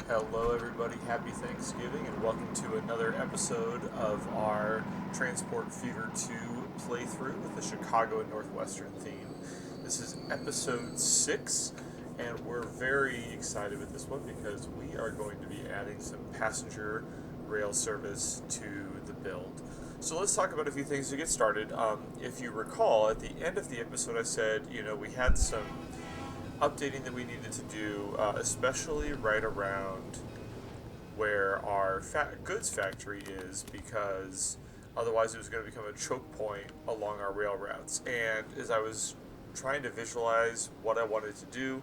Hello, everybody. Happy Thanksgiving, and welcome to another episode of our Transport Fever 2 playthrough with the Chicago and Northwestern theme. This is episode 6, and we're very excited with this one because we are going to be adding some passenger rail service to the build. So let's talk about a few things to get started. If you recall, at the end of the episode, I said, we had some updating that we needed to do, especially right around where our goods factory is, because otherwise it was going to become a choke point along our rail routes. And as I was trying to visualize what I wanted to do,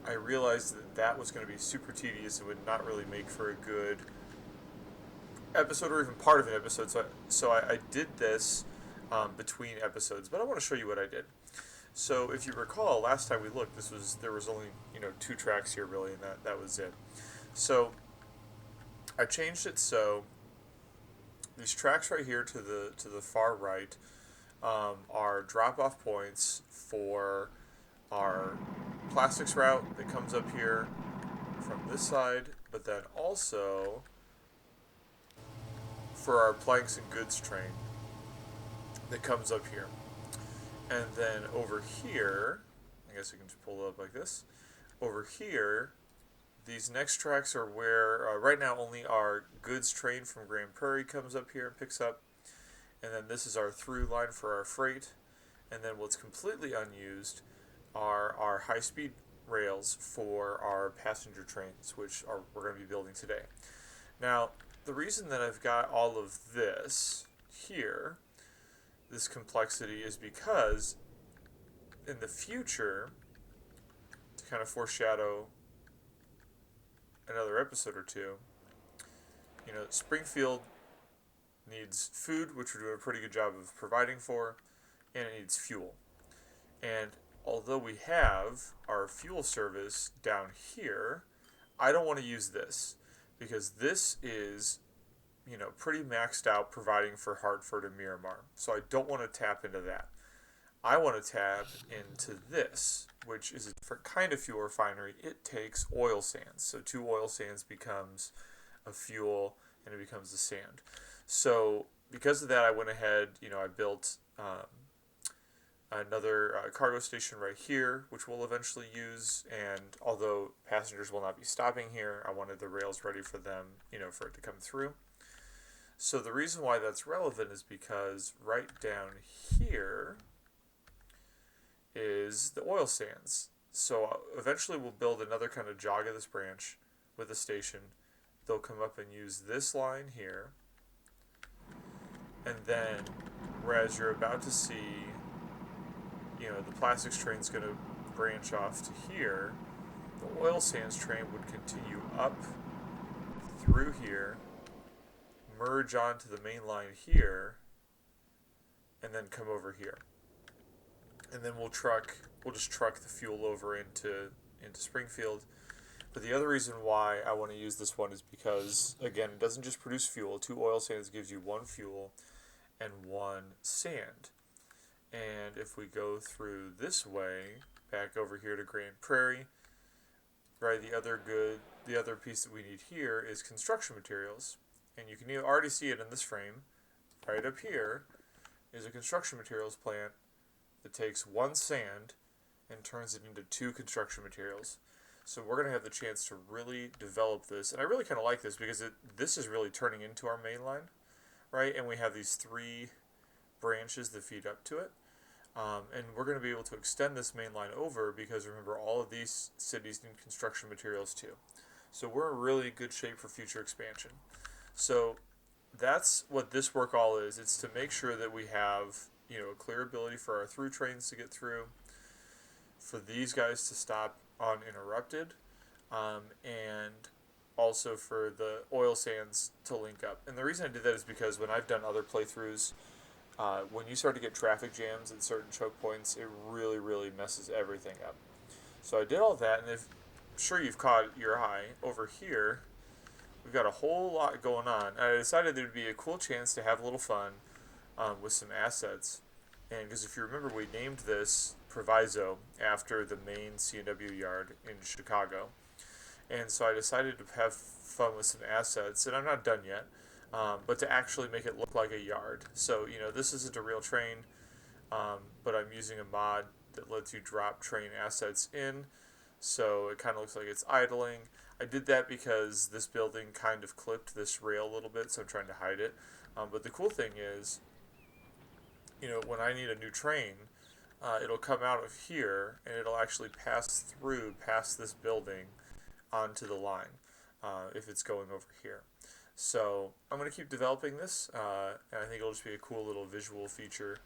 I realized that that was going to be super tedious and would not really make for a good episode or even part of an episode. So I did this between episodes, but I want to show you what I did. So if you recall, last time we looked, there was only two tracks here really, and that was it. So I changed it so these tracks right here to the far right are drop-off points for our plastics route that comes up here from this side, but then also for our planks and goods train that comes up here. And then over here, I guess I can just pull it up like this. Over here, these next tracks are where, right now, only our goods train from Grand Prairie comes up here and picks up. And then this is our through line for our freight. And then what's completely unused are our high-speed rails for our passenger trains, which we're going to be building today. Now, the reason that I've got all of this here, this complexity, is because in the future, to kind of foreshadow another episode or two, Springfield needs food, which we're doing a pretty good job of providing for, and it needs fuel. And although we have our fuel service down here, I don't want to use this because this is pretty maxed out providing for Hartford and Miramar. So I don't want to tap into that. I want to tap into this, which is a different kind of fuel refinery. It takes oil sands. So two oil sands becomes a fuel and it becomes the sand. So because of that, I went ahead, I built another cargo station right here, which we'll eventually use. And although passengers will not be stopping here, I wanted the rails ready for them, for it to come through. So the reason why that's relevant is because right down here is the oil sands. So eventually we'll build another kind of jog of this branch with a station. They'll come up and use this line here. And then, whereas you're about to see, the plastics train's going to branch off to here, the oil sands train would continue up through here, merge onto the main line here, and then come over here. And then we'll just truck the fuel over into Springfield. But the other reason why I want to use this one is because, again, it doesn't just produce fuel. Two oil sands gives you one fuel and one sand. And if we go through this way, back over here to Grand Prairie, right, the other piece that we need here is construction materials. And you can already see it in this frame. Right up here is a construction materials plant that takes one sand and turns it into two construction materials. So we're going to have the chance to really develop this. And I really kind of like this because this is really turning into our main line, right? And we have these three branches that feed up to it. And we're going to be able to extend this main line over because, remember, all of these cities need construction materials too. So we're in really good shape for future expansion. So that's what this work all is. It's to make sure that we have, a clear ability for our through trains to get through, for these guys to stop uninterrupted, and also for the oil sands to link up. And the reason I did that is because when I've done other playthroughs, when you start to get traffic jams at certain choke points, it really, really messes everything up. So I did all that, and I'm sure you've caught your eye over here. We've got a whole lot going on. And I decided there would be a cool chance to have a little fun with some assets. And because if you remember, we named this Proviso after the main C&W yard in Chicago. And so I decided to have fun with some assets, and I'm not done yet, but to actually make it look like a yard. So, this isn't a real train, but I'm using a mod that lets you drop train assets in, so it kind of looks like it's idling. I did that because this building kind of clipped this rail a little bit, so I'm trying to hide it. But the cool thing is, when I need a new train, it'll come out of here and it'll actually pass through past this building onto the line if it's going over here. So I'm going to keep developing this, and I think it'll just be a cool little visual feature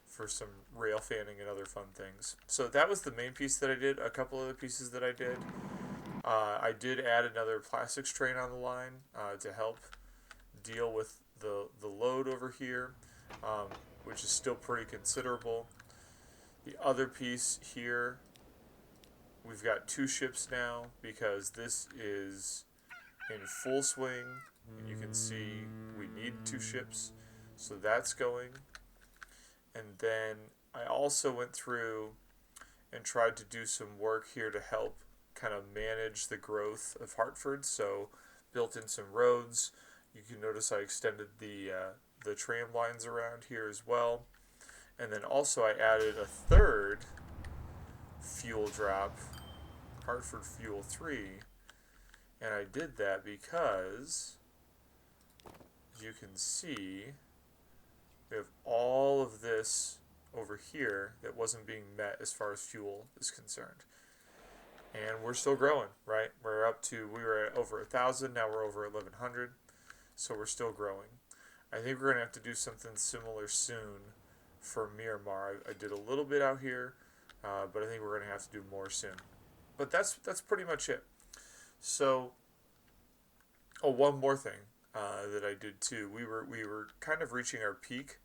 for some rail fanning and other fun things. So that was the main piece that I did. A couple other pieces that I did. I did add another plastics train on the line to help deal with the load over here, which is still pretty considerable. The other piece here, we've got 2 ships now because this is in full swing, and you can see we need 2 ships, so that's going. And then I also went through and tried to do some work here to help kind of manage the growth of Hartford. So built in some roads. You can notice I extended the tram lines around here as well. And then also I added a third fuel drop, Hartford Fuel 3. And I did that because, as you can see, we have all of this over here that wasn't being met as far as fuel is concerned. And we're still growing, right? We were at over 1,000, now we're over 1,100. So we're still growing. I think we're going to have to do something similar soon for Miramar. I did a little bit out here, but I think we're going to have to do more soon. But that's pretty much it. So, one more thing that I did too. We were kind of reaching our peak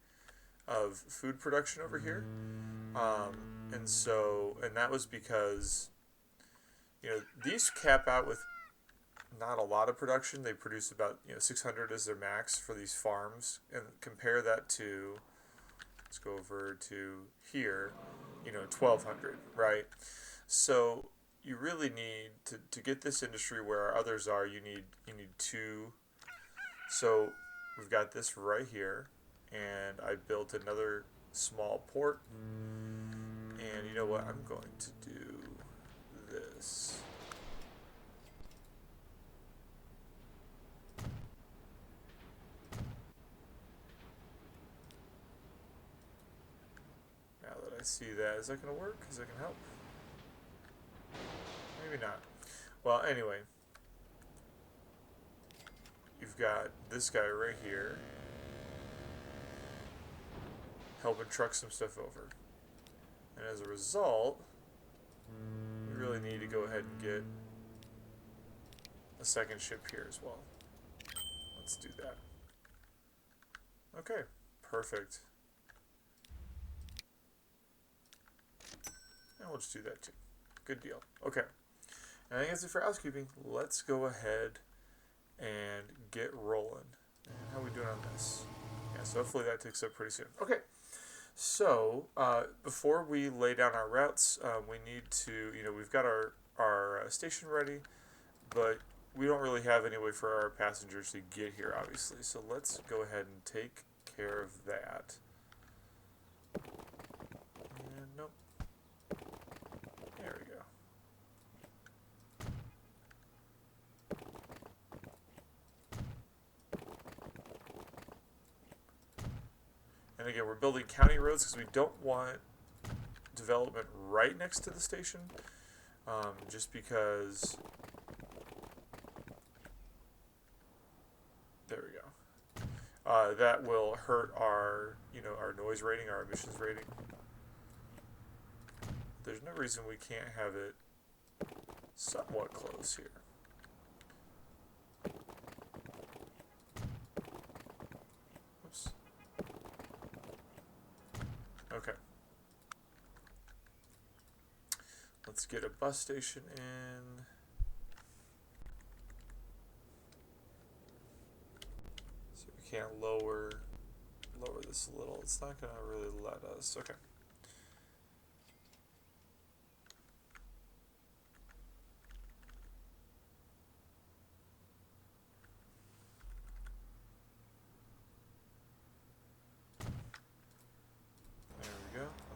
of food production over here, and that was because these cap out with not a lot of production. They produce about 600 as their max for these farms, and compare that to, let's go over to here, 1,200, right? So you really need to get this industry where others are. You need 2. So we've got this right here, and I built another small port. And you know what? I'm going to do this. Now that I see that, is that going to work? Is that going to help? Maybe not. Well, anyway, you've got this guy right here helping truck some stuff over. And as a result, we really need to go ahead and get a second ship here as well. Let's do that. Okay, perfect. And we'll just do that too. Good deal. Okay. And I think that's it for housekeeping. Let's go ahead and get rolling. And how are we doing on this? Yeah, so hopefully that takes up pretty soon. Okay. So, before we lay down our routes, we need to, we've got our station ready, but we don't really have any way for our passengers to get here, obviously. So let's go ahead and take care of that. And nope. There we go. And again, we're building county roads because we don't want development right next to the station, just because. There we go. That will hurt our, our noise rating, our emissions rating. There's no reason we can't have it somewhat close here. Oops. Okay. Let's get a bus station in. So we can't lower this a little. It's not gonna really let us. Okay.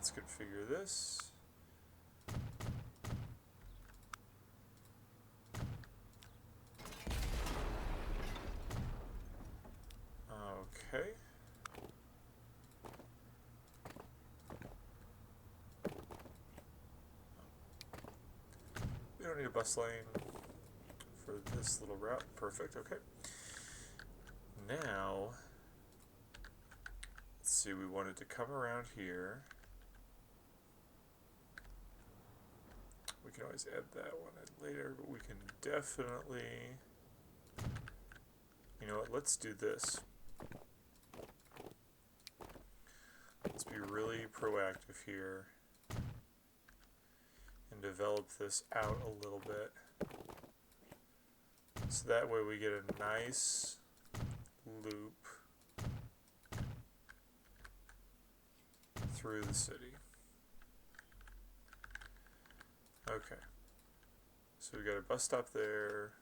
let's configure this. Okay. We don't need a bus lane for this little route. Perfect, okay. Now, let's see, we wanted to come around here. We can always add that one in later, but we can definitely, you know what, let's do this. Let's be really proactive here and develop this out a little bit. So that way we get a nice loop through the city. Okay. So we got a bus stop there.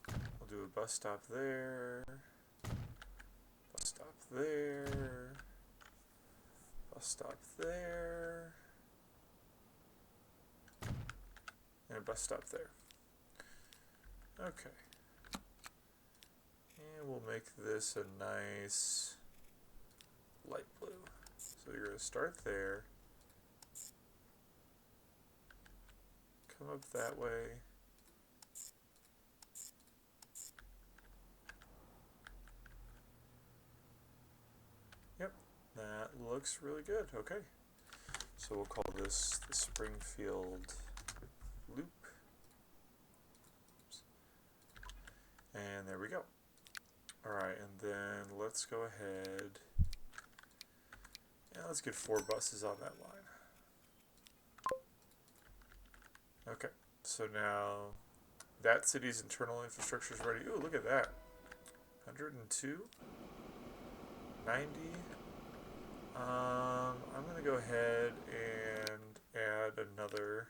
We'll do a bus stop there. Bus stop there. Bus stop there. And a bus stop there. Okay. And we'll make this a nice light blue. So you're going to start there. Come up that way. Yep, that looks really good. Okay. So we'll call this the Springfield loop. And there we go. Alright, and then let's go ahead and let's get 4 buses on that line. Okay, so now that city's internal infrastructure is ready. Ooh, look at that. 102, 90. I'm going to go ahead and add another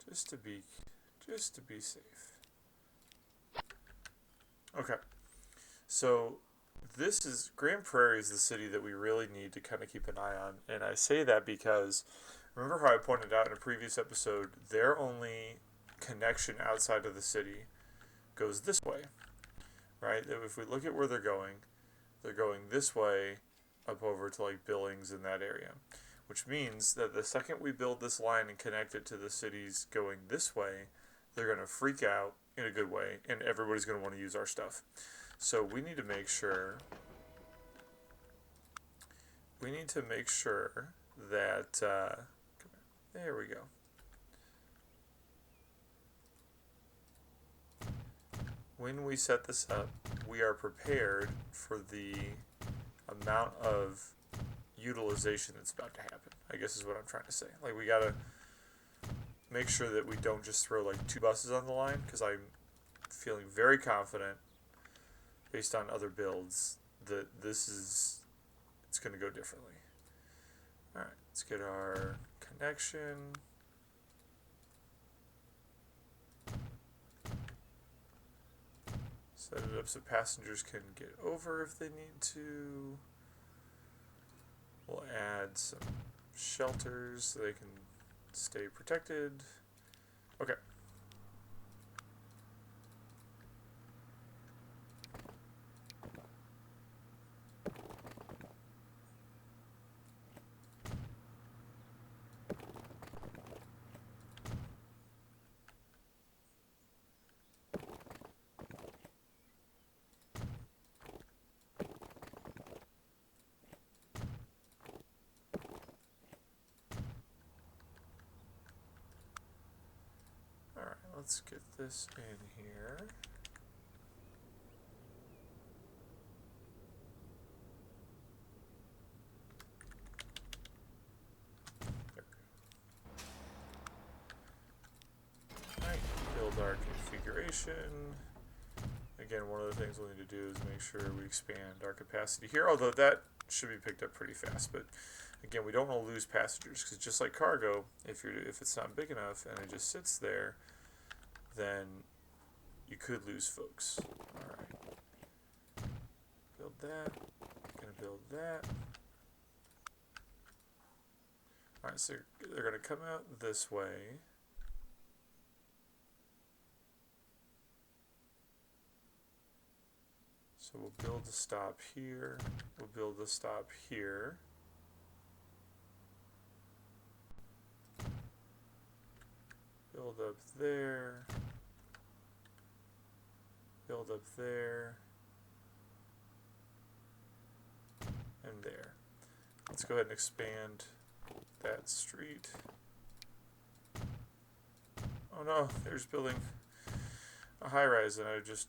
just to be safe. Okay, so this is Grand Prairie is the city that we really need to kind of keep an eye on, and I say that because remember how I pointed out in a previous episode, their only connection outside of the city goes this way, right? If we look at where they're going this way up over to like Billings in that area, which means that the second we build this line and connect it to the cities going this way, they're going to freak out in a good way, and everybody's going to want to use our stuff. So we need to make sure that there we go. When we set this up, we are prepared for the amount of utilization that's about to happen, I guess is what I'm trying to say. Like, we gotta make sure that we don't just throw like 2 buses on the line, because I'm feeling very confident based on other builds that it's going to go differently. Alright, let's get our connection. Set it up so passengers can get over if they need to. We'll add some shelters so they can stay protected. Okay. Let's get this in here. There we go. Alright, build our configuration. Again, one of the things we'll need to do is make sure we expand our capacity here, although that should be picked up pretty fast. But again, we don't want to lose passengers, because just like cargo, if it's not big enough and it just sits there, then you could lose folks. Alright. Build that. Gonna build that. Alright, so they're going to come out this way. So we'll build a stop here. We'll build a stop here. Build up there. Build up there. And there. Let's go ahead and expand that street. Oh no, there's building a high-rise and I just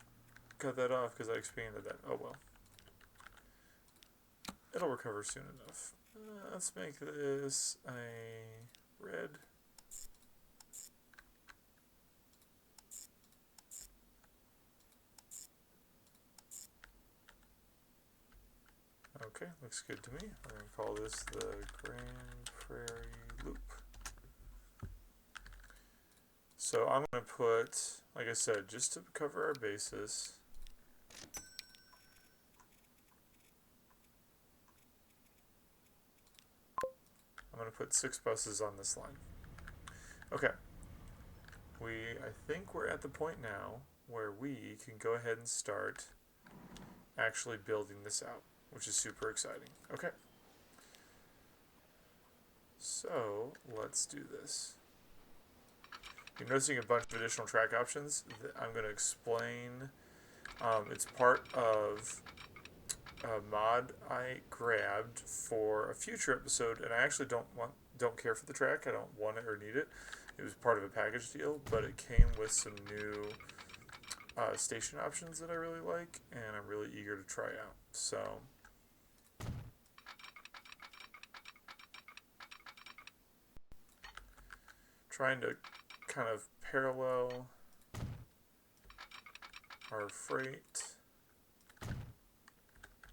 cut that off because I expanded that. Oh well. It'll recover soon enough. Let's make this a red. Okay, looks good to me. We're going to call this the Grand Prairie Loop. So I'm going to put, like I said, just to cover our bases, I'm going to put 6 buses on this line. Okay. I think we're at the point now where we can go ahead and start actually building this out, which is super exciting. Okay. So let's do this. You're noticing a bunch of additional track options that I'm going to explain. It's part of a mod I grabbed for a future episode, and I actually don't care for the track. I don't want it or need it. It was part of a package deal, but it came with some new station options that I really like, and I'm really eager to try out. So trying to kind of parallel our freight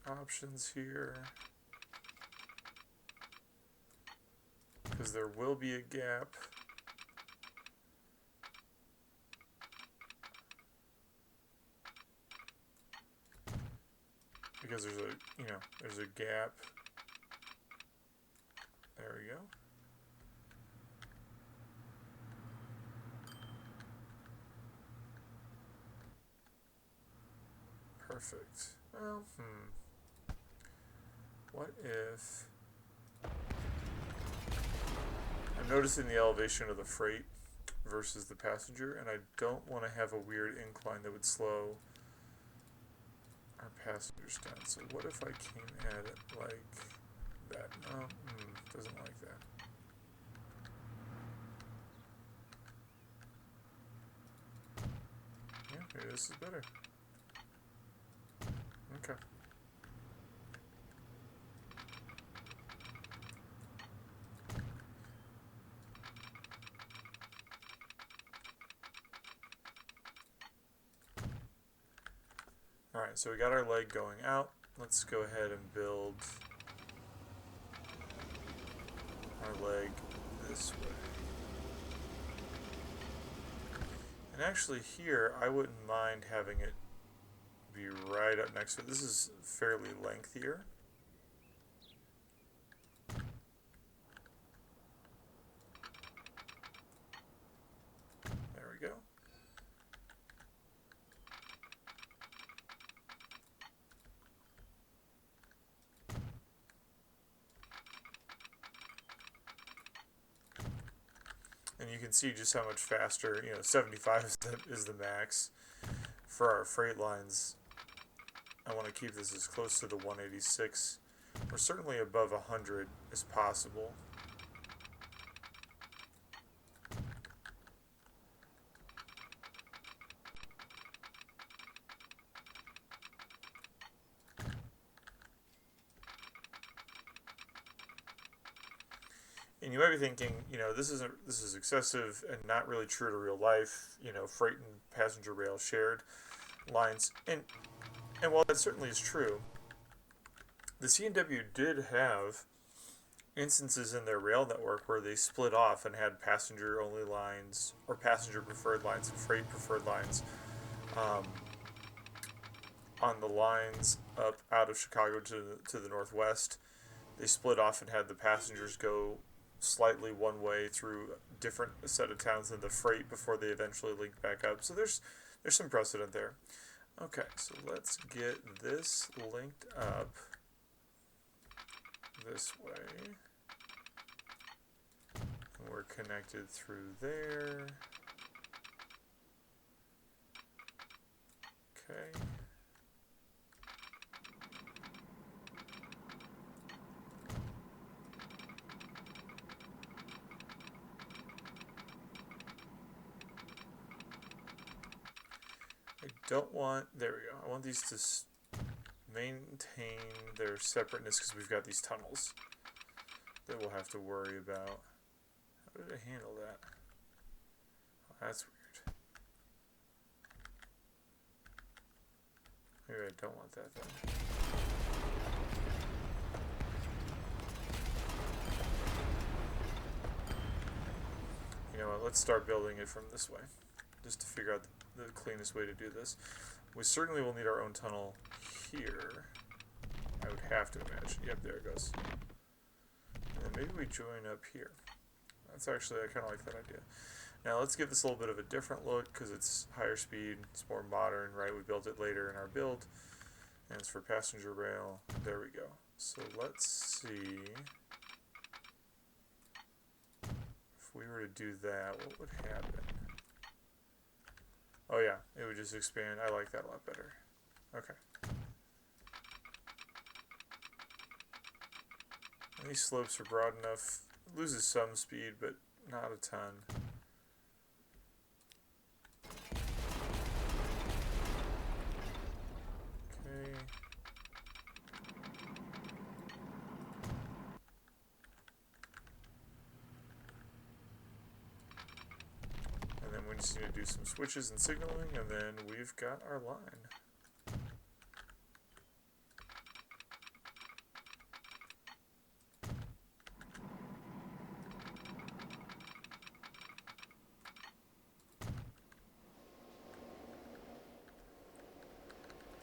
options here, because there will be a gap. Because there's a gap. There we go. Perfect. Well, what if I'm noticing the elevation of the freight versus the passenger, and I don't want to have a weird incline that would slow our passengers down. So what if I came at it like that? No, doesn't like that. Yeah, maybe this is better. Okay. Alright, so we got our leg going out. Let's go ahead and build our leg this way. And actually here, I wouldn't mind having it be right up next to it. This is fairly lengthier. There we go. And you can see just how much faster, 75 is the max. For our freight lines, I want to keep this as close to the 186, or certainly above 100 as possible. And you might be thinking, this is excessive and not really true to real life. Freight and passenger rail shared lines, and while that certainly is true, the C&W did have instances in their rail network where they split off and had passenger only lines or passenger preferred lines and freight preferred lines. on the lines up out of Chicago to the northwest, they split off and had the passengers go slightly one way through a different set of towns than the freight before they eventually linked back up. So there's some precedent there. Okay, so let's get this linked up this way. And we're connected through there. Okay. I don't want, there we go, I want these to maintain their separateness because we've got these tunnels that we'll have to worry about. How did I handle that? Oh, that's weird. Maybe I don't want that then. You know what, let's start building it from this way, just to figure out the cleanest way to do this. We certainly will need our own tunnel here. I would have to imagine. Yep, there it goes. And then maybe we join up here. That's actually, I kind of like that idea. Now let's give this a little bit of a different look because it's higher speed, it's more modern, right? We built it later in our build. And it's for passenger rail. There we go. So let's see. If we were to do that, what would happen? Oh yeah, it would just expand. I like that a lot better. Okay. And these slopes are broad enough. It loses some speed, but not a ton. Okay. And then we just need to do some switches and signaling, and then we've got our line.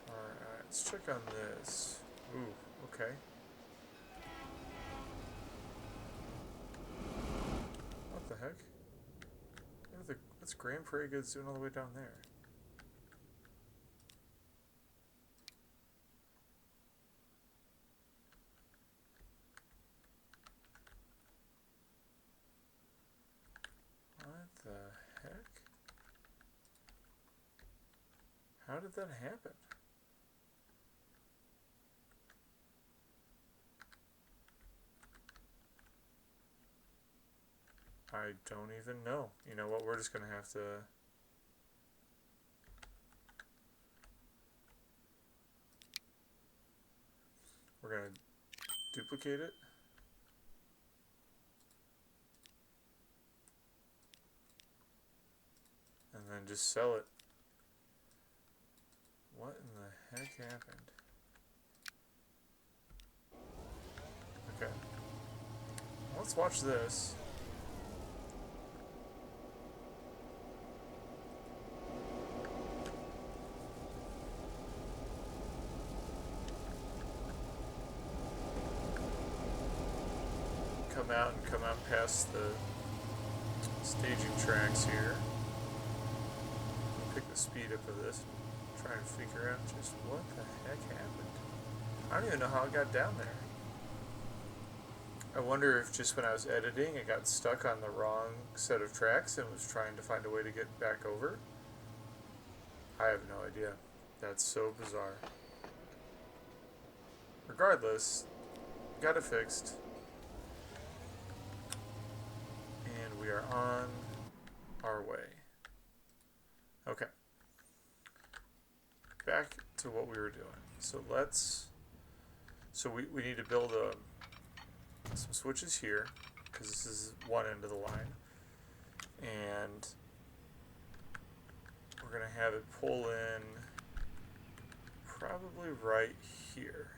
Alright, let's check on this. Ooh, okay. What the heck? What's Grand Prairie Goods doing all the way down there? What the heck? How did that happen? I don't even know. You know what? We're just going to have to... We're going to duplicate it. And then just sell it. What in the heck happened? Okay. Let's watch this. Come out past the staging tracks here. Pick the speed up of this and try and figure out just what the heck happened. I don't even know how it got down there. I wonder if just when I was editing it got stuck on the wrong set of tracks and was trying to find a way to get back over. I have no idea. That's so bizarre. Regardless, got it fixed. And we are on our way. Okay. Back to what we were doing. So we need to build some switches here, because this is one end of the line. And we're going to have it pull in probably right here.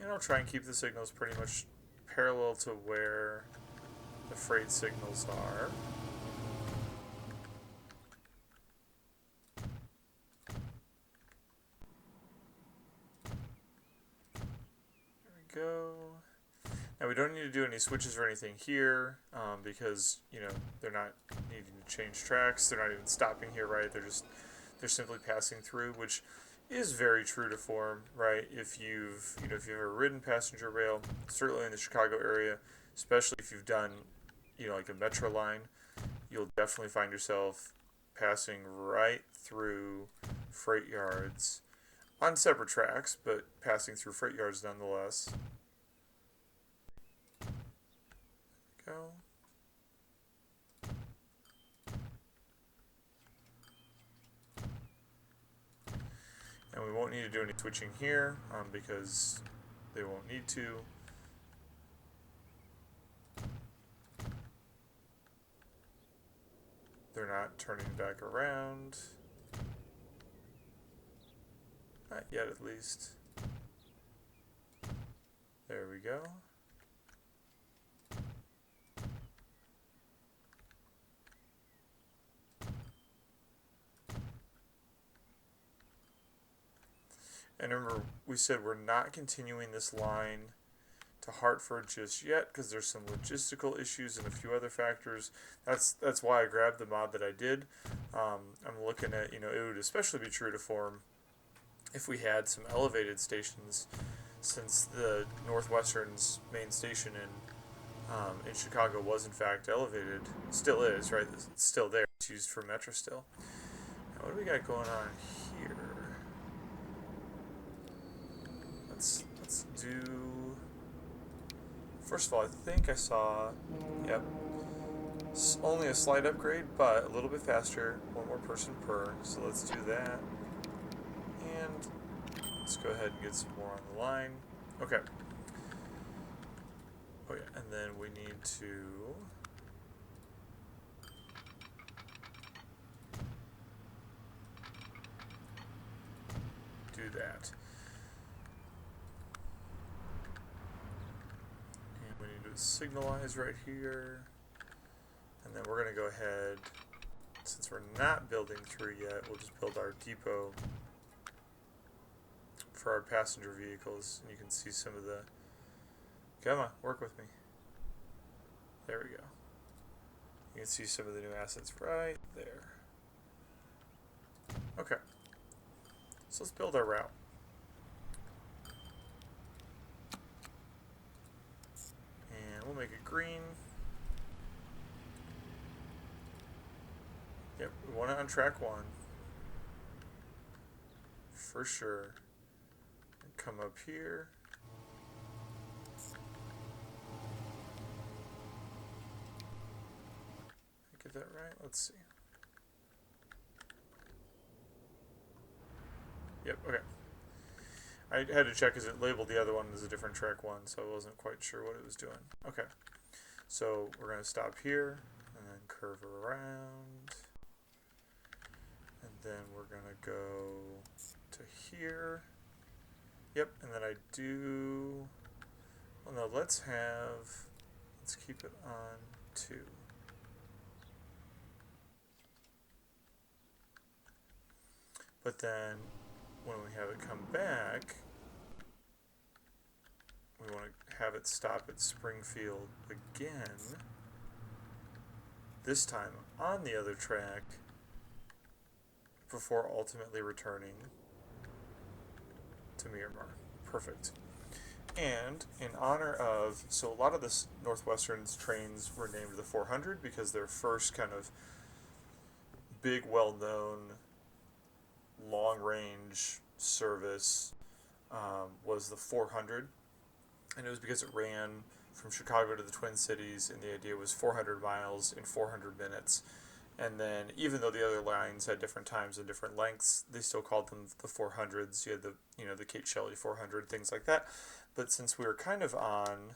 And I'll try and keep the signals pretty much parallel to where the freight signals are. There we go. Now we don't need to do any switches or anything here because they're not needing to change tracks. They're not even stopping here, right? They're simply passing through, which is very true to form, right? If you've ever ridden passenger rail, certainly in the Chicago area, especially if you've done like a metro line, you'll definitely find yourself passing right through freight yards on separate tracks, but passing through freight yards nonetheless. Go. And we won't need to do any switching here because they won't need to. They're not turning back around. Not yet, at least. There we go. And remember, we said we're not continuing this line to Hartford just yet because there's some logistical issues and a few other factors. That's why I grabbed the mod that I did. I'm looking at, it would especially be true to form if we had some elevated stations, since the Northwestern's main station in Chicago was in fact elevated. Still is, right? It's still there. It's used for Metro still. Now, what do we got going on here? Let's do. First of all, I think I saw. Yep. It's only a slight upgrade, but a little bit faster. One more person per. So let's do that. And let's go ahead and get some more on the line. Okay. Oh yeah, and then we need to do that. And we need to signalize right here. And then we're going to go ahead, since we're not building through yet, we'll just build our depot for our passenger vehicles. And you can see some of the, come on, work with me. There we go. You can see some of the new assets right there. Okay. So let's build our route. And we'll make it green. Yep, we want it on track 1. For sure. And come up here. Get that right? Let's see. Yep, okay. I had to check because it labeled the other one as a different track 1, so I wasn't quite sure what it was doing. Okay. So we're going to stop here and then curve around. And then we're going to go to here. Yep, and then I do. Well, no, let's keep it on 2. But then when we have it come back, we want to have it stop at Springfield again, this time on the other track, before ultimately returning to Miramar. Perfect. And in honor of, so a lot of the Northwestern's trains were named the 400 because their first kind of big, well-known, long-range service was the 400. And it was because it ran from Chicago to the Twin Cities, and the idea was 400 miles in 400 minutes. And then, even though the other lines had different times and different lengths, they still called them the 400s. You had the Kate Shelley 400, things like that. But since we were kind of on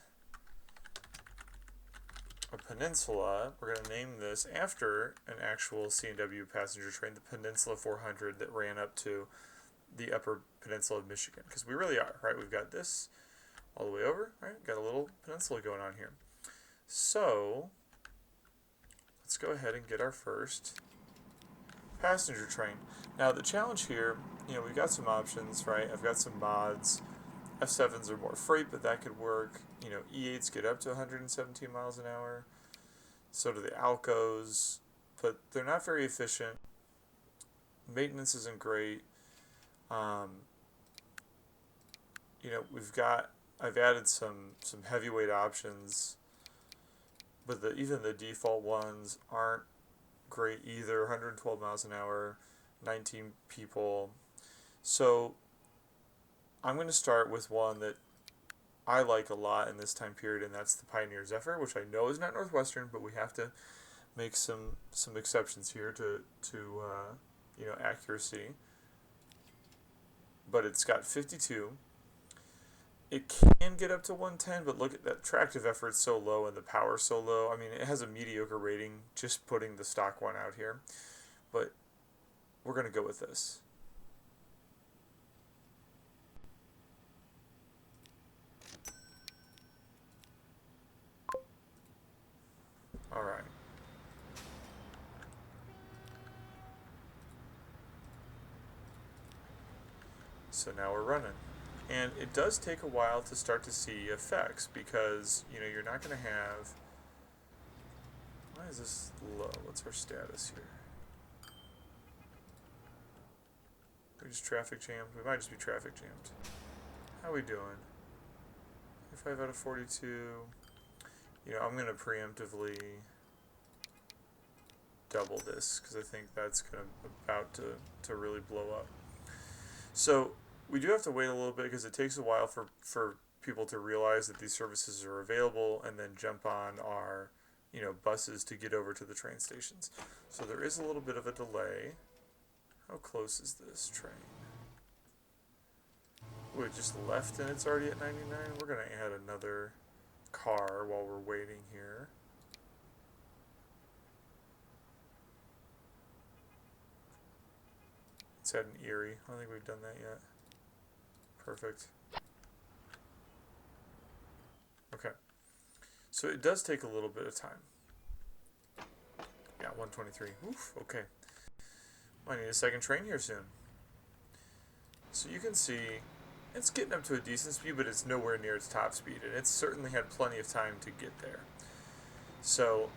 a peninsula, we're going to name this after an actual C&W passenger train, the Peninsula 400, that ran up to the Upper Peninsula of Michigan. Because we really are, right? We've got this all the way over, right? Got a little peninsula going on here. So let's go ahead and get our first passenger train. Now the challenge here, we've got some options, right? I've got some mods. F7s are more freight, but that could work. E8s get up to 117 miles an hour. So do the Alcos, but they're not very efficient. Maintenance isn't great. I've added some heavyweight options, but even the default ones aren't great either. 112 miles an hour, 19 people. So I'm going to start with one that I like a lot in this time period, and that's the Pioneer Zephyr, which I know is not Northwestern, but we have to make some exceptions here to accuracy. But it's got 52. It can get up to 110, but look at that tractive effort so low and the power so low. I mean, it has a mediocre rating, just putting the stock one out here. But we're going to go with this. All right. So now we're running. And it does take a while to start to see effects because, you're not going to have... Why is this low? What's our status here? Are we just traffic jammed? We might just be traffic jammed. How are we doing? 5 out of 42. I'm going to preemptively double this because I think that's about to really blow up. So we do have to wait a little bit because it takes a while for people to realize that these services are available and then jump on our buses to get over to the train stations. So there is a little bit of a delay. How close is this train? Ooh, it just left and it's already at 99. We're going to add another car while we're waiting here. Let's add an Erie. I don't think we've done that yet. Perfect. Okay. So it does take a little bit of time. Yeah, 123. Oof, okay. I need a second train here soon. So you can see it's getting up to a decent speed, but it's nowhere near its top speed, and it's certainly had plenty of time to get there. So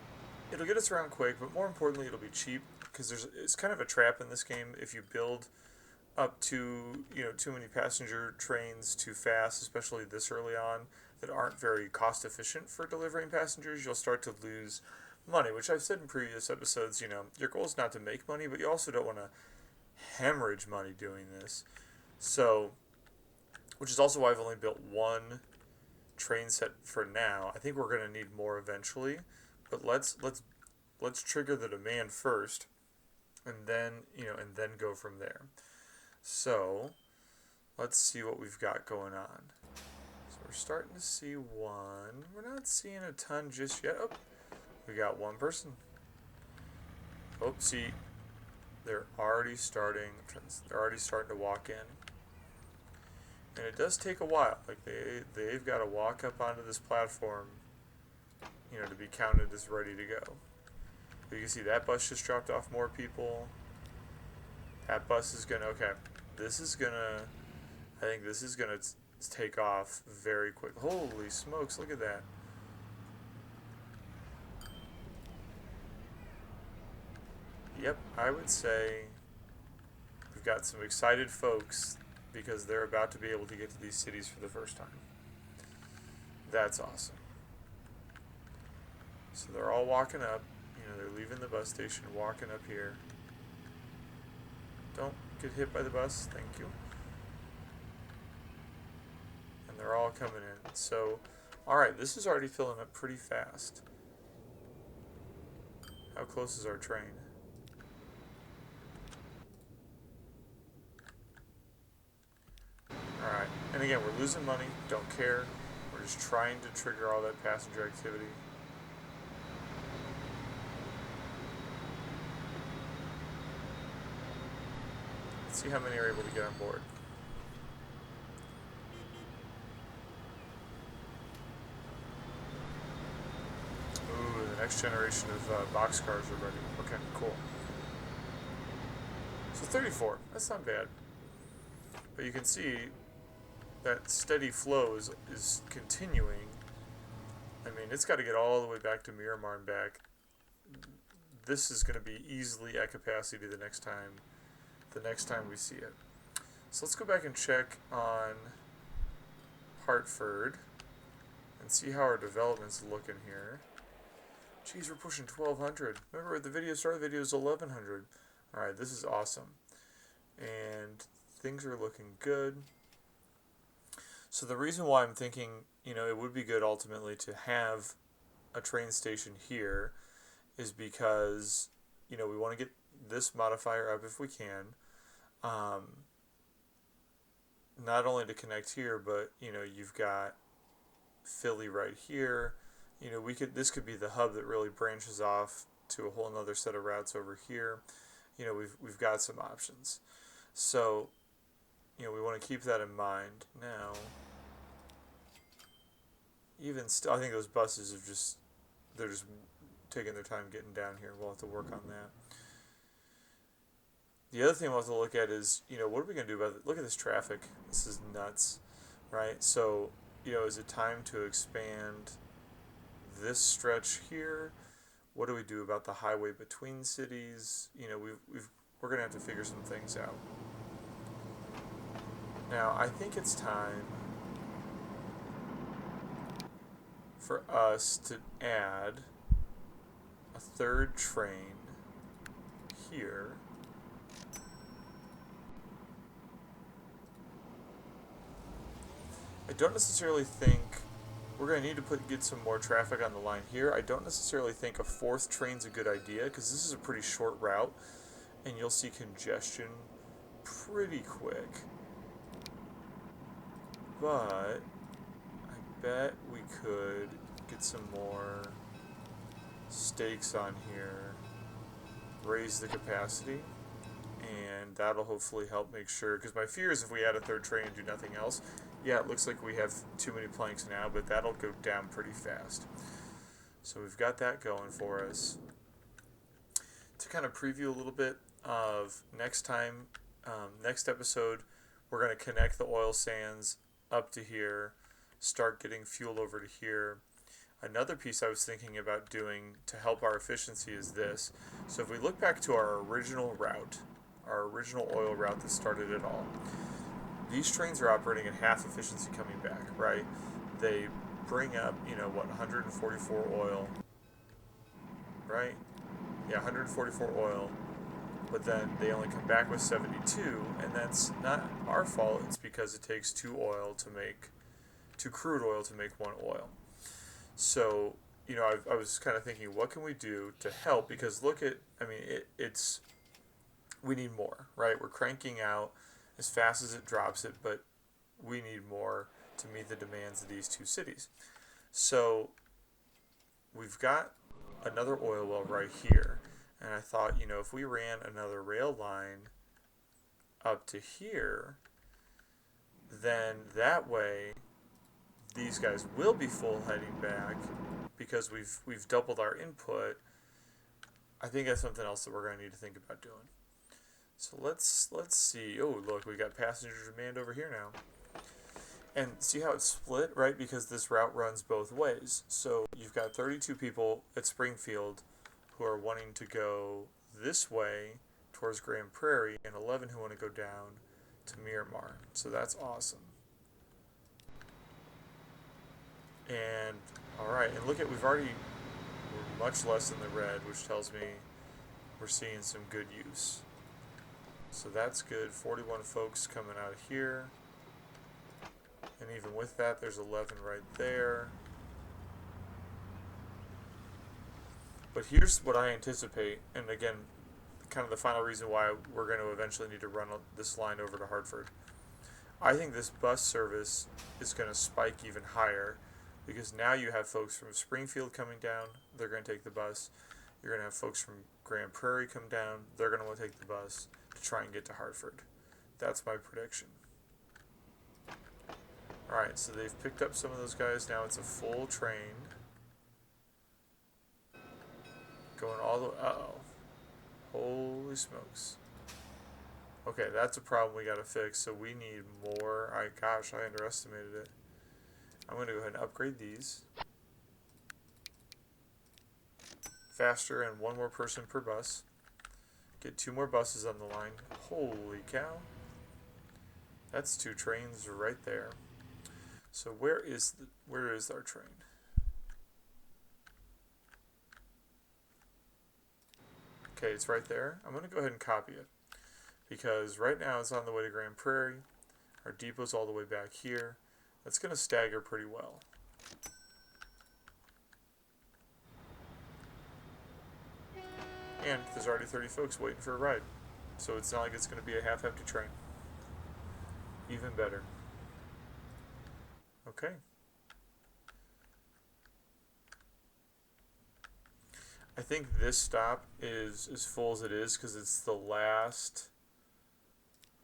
it'll get us around quick, but more importantly, it'll be cheap, because it's kind of a trap in this game. If you build up to too many passenger trains too fast, especially this early on, that aren't very cost efficient for delivering passengers, you'll start to lose money, which I've said in previous episodes. Your goal is not to make money, but you also don't want to hemorrhage money doing this. So, which is also why I've only built one train set for now. I think we're going to need more eventually, but let's trigger the demand first, and then go from there. So let's see what we've got going on. So we're starting to see one. We're not seeing a ton just yet. Oh, we got one person. Oh, see, they're already starting to walk in. And it does take a while. Like they've got to walk up onto this platform, to be counted as ready to go. But you can see that bus just dropped off more people. That bus is gonna, okay, I think this is gonna take off very quick. Holy smokes, look at that. Yep, I would say we've got some excited folks because they're about to be able to get to these cities for the first time. That's awesome. So they're all walking up. They're leaving the bus station, walking up here. Don't get hit by the bus, thank you. And they're all coming in. So, alright, this is already filling up pretty fast. How close is our train? Alright, and again, we're losing money, don't care. We're just trying to trigger all that passenger activity. Let's see how many are able to get on board. Ooh, the next generation of boxcars are ready. Okay, cool. So 34, that's not bad. But you can see that steady flow is continuing. I mean, it's got to get all the way back to Miramar and back. This is going to be easily at capacity the next time we see it. So let's go back and check on Hartford and see how our development's looking here. Geez, we're pushing 1,200. Remember at the video started, the video was 1,100. Alright, this is awesome. And things are looking good. So the reason why I'm thinking, it would be good ultimately to have a train station here is because, we want to get this modifier up if we can. Not only to connect here, but, you've got Philly right here. This could be the hub that really branches off to a whole nother set of routes over here. We've got some options. So, we want to keep that in mind. Now, even still, I think those buses they're just taking their time getting down here. We'll have to work on that. The other thing we'll have to look at is, what are we going to do about it? Look at this traffic. This is nuts, right? So, is it time to expand this stretch here? What do we do about the highway between cities? We're going to have to figure some things out. Now, I think it's time for us to add a third train here. I don't necessarily think we're going to need to get some more traffic on the line here. I don't necessarily think a fourth train's a good idea because this is a pretty short route and you'll see congestion pretty quick. But I bet we could get some more stakes on here, raise the capacity, and that'll hopefully help make sure, because my fear is if we add a third train and do nothing else, yeah, it looks like we have too many planks now, but that'll go down pretty fast. So we've got that going for us. To kind of preview a little bit of next time, next episode, we're going to connect the oil sands up to here, start getting fuel over to here. Another piece I was thinking about doing to help our efficiency is this. So if we look back to our original route, our original oil route that started it all, these trains are operating at half efficiency coming back, right? They bring up, 144 oil, right? Yeah, 144 oil, but then they only come back with 72, and that's not our fault. It's because it takes two crude oil to make one oil. So, I was kind of thinking, what can we do to help? Because we need more, right? We're cranking out as fast as it drops it, but we need more to meet the demands of these two cities. So we've got another oil well right here, and I thought, if we ran another rail line up to here, then that way these guys will be full heading back because we've doubled our input. I think that's something else that we're going to need to think about doing. So let's see. Oh, look, we got passenger demand over here now. And see how it's split, right? Because this route runs both ways. So you've got 32 people at Springfield who are wanting to go this way towards Grand Prairie and 11 who want to go down to Miramar. So that's awesome. And, alright, and look at, we're much less in the red, which tells me we're seeing some good use. So that's good. 41 folks coming out of here. And even with that, there's 11 right there. But here's what I anticipate, and again, kind of the final reason why we're going to eventually need to run this line over to Hartford. I think this bus service is going to spike even higher because now you have folks from Springfield coming down. They're going to take the bus. You're going to have folks from Grand Prairie come down. They're going to want to take the bus to try and get to Hartford. That's my prediction. Alright, so they've picked up some of those guys. Now it's a full train. Going all the way. Uh-oh. Holy smokes. Okay, that's a problem we gotta fix, so we need more. Gosh, I underestimated it. I'm gonna go ahead and upgrade these. Faster and one more person per bus. Get 2 more buses on the line. Holy cow. That's 2 trains right there. So where is our train? Okay, it's right there. I'm going to go ahead and copy it because right now it's on the way to Grand Prairie. Our depot's all the way back here. That's going to stagger pretty well. And there's already 30 folks waiting for a ride. So it's not like it's going to be a half-empty train. Even better. Okay. I think this stop is as full as it is because it's the last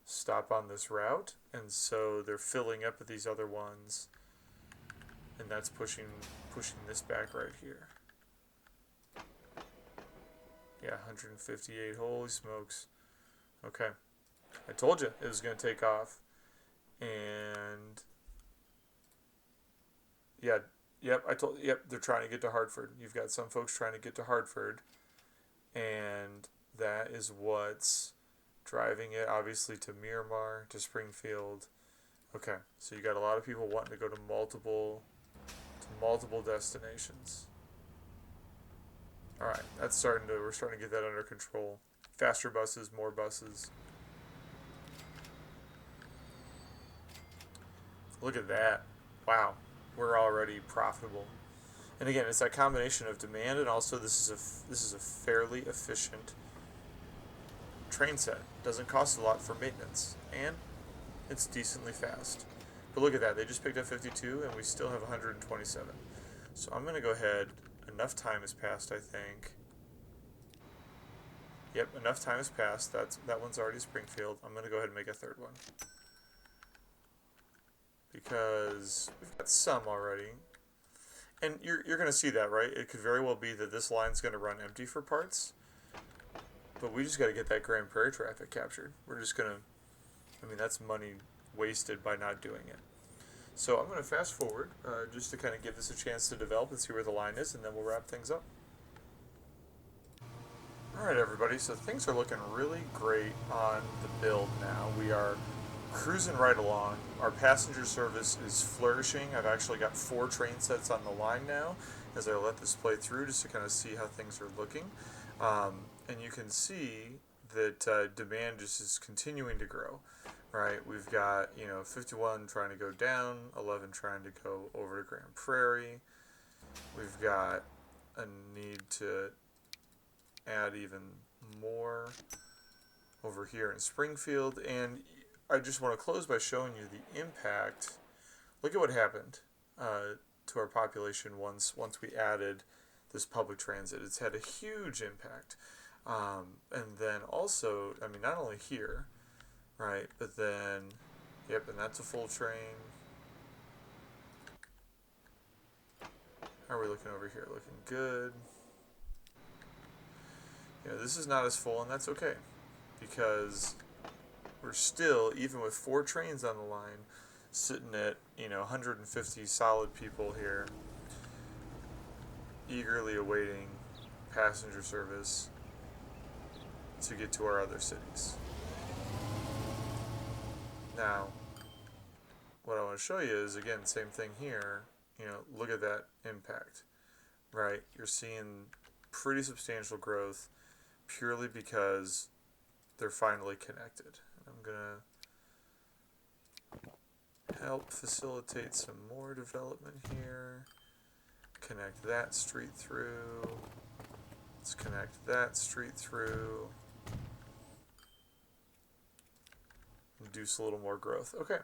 stop on this route, and so they're filling up at these other ones, and that's pushing this back right here. Yeah, 158. Holy smokes. Okay. I told you it was going to take off. And yeah, they're trying to get to Hartford. You've got some folks trying to get to Hartford, and that is what's driving it, obviously, to Miramar, to Springfield. Okay, so you got a lot of people wanting to go to multiple destinations. All right, we're starting to get that under control. Faster buses, more buses. Look at that. Wow, we're already profitable. And again, it's that combination of demand and also this is a fairly efficient train set. Doesn't cost a lot for maintenance, and it's decently fast. But look at that, they just picked up 52 and we still have 127. So I'm going to go ahead, enough time has passed, I think. Yep, enough time has passed. That one's already Springfield. I'm going to go ahead and make a third one. Because we've got some already. And you're going to see that, right? It could very well be that this line's going to run empty for parts. But we just got to get that Grand Prairie traffic captured. We're just going to, that's money wasted by not doing it. So I'm going to fast forward just to kind of give this a chance to develop and see where the line is, and then we'll wrap things up. Alright everybody, so things are looking really great on the build now. We are cruising right along. Our passenger service is flourishing. I've actually got 4 train sets on the line now as I let this play through just to kind of see how things are looking. And you can see that demand just is continuing to grow. Right, we've got 51 trying to go down, 11 trying to go over to Grand Prairie. We've got a need to add even more over here in Springfield, and I just want to close by showing you the impact. Look at what happened to our population once we added this public transit. It's had a huge impact, and then also, not only here. Right, but then, yep, and that's a full train. How are we looking over here? Looking good. This is not as full, and that's okay. Because we're still, even with 4 trains on the line, sitting at, 150 solid people here, eagerly awaiting passenger service to get to our other cities. Now, what I want to show you is, again, same thing here. Look at that impact, right? You're seeing pretty substantial growth purely because they're finally connected. I'm going to help facilitate some more development here. Connect that street through. Let's connect that street through. Induce a little more growth. Okay,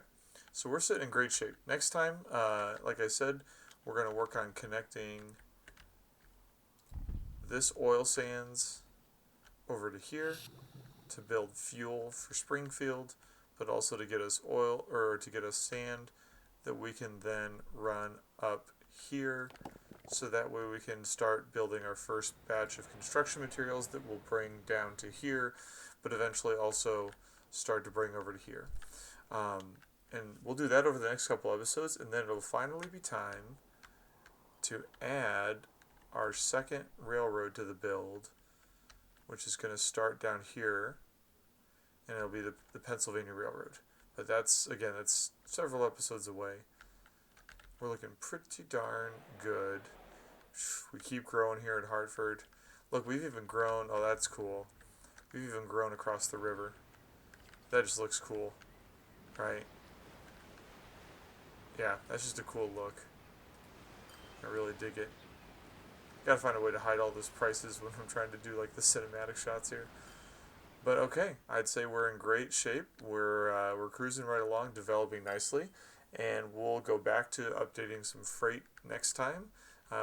so we're sitting in great shape. Next time, like I said, we're going to work on connecting this oil sands over to here to build fuel for Springfield, but also to get us oil, or to get us sand that we can then run up here, so that way we can start building our first batch of construction materials that we'll bring down to here, but eventually also start to bring over to here. And we'll do that over the next couple episodes, and then it'll finally be time to add our second railroad to the build, which is going to start down here, and it'll be the Pennsylvania Railroad. But that's, again, that's several episodes away. We're looking pretty darn good. We keep growing here in Hartford. Look, we've even grown. Oh, that's cool. We've even grown across the river. That just looks cool, right? Yeah, that's just a cool look. I really dig it. Gotta find a way to hide all those prices when I'm trying to do like the cinematic shots here. But okay, I'd say we're in great shape. We're cruising right along, developing nicely, and we'll go back to updating some freight next time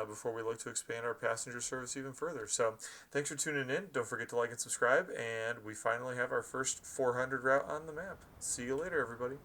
before we look to expand our passenger service even further. So thanks for tuning in. Don't forget to like and subscribe, and we finally have our first 400 route on the map. See you later, everybody.